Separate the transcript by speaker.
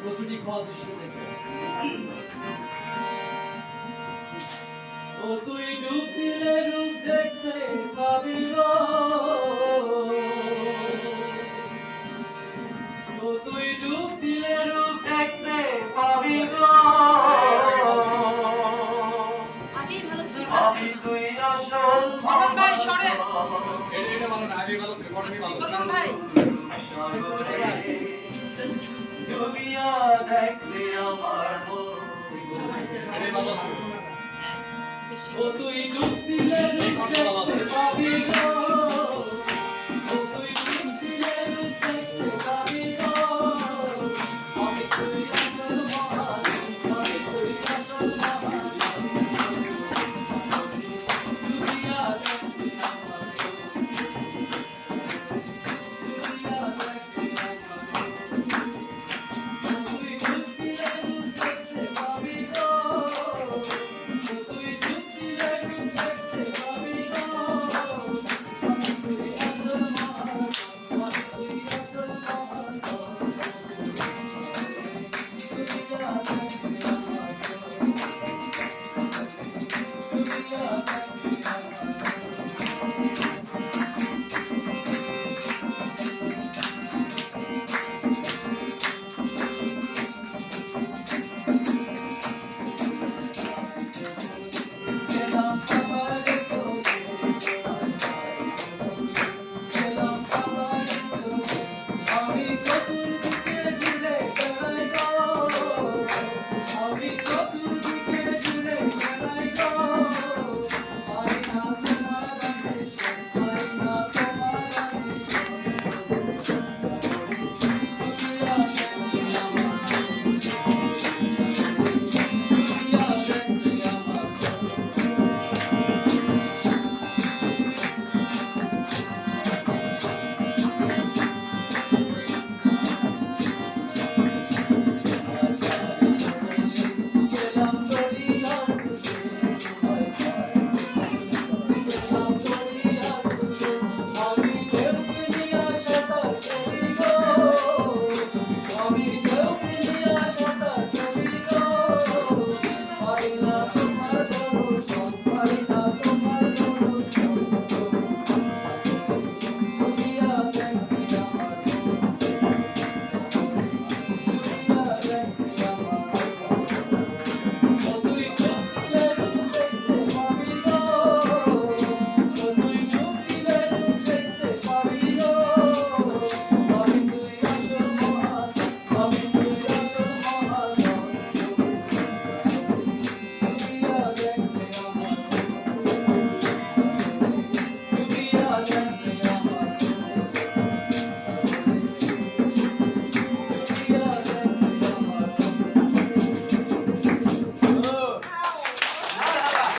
Speaker 1: প্রতিটি ক্ষত দৃশ্য দেখে। ও তুই ডুব দিলে রূপ দেখতে পাবি গো, ও তুই ডুব দিলে রূপ দেখতে পাবি গো,
Speaker 2: আগেই ভালো ছিল
Speaker 1: আমি তুই আসল
Speaker 2: করবেন ভাই সরে
Speaker 3: এটা ভালো না, আগে ভালো ছিল, পরে ভালো ছিল।
Speaker 2: করবেন ভাই
Speaker 1: ডুবিয়া দেখলে আমার মন,
Speaker 3: এটাই ভালো ছিল।
Speaker 2: বেশি
Speaker 1: ও তুই ডুব দিলে রূপ দেখতে পাবি গো,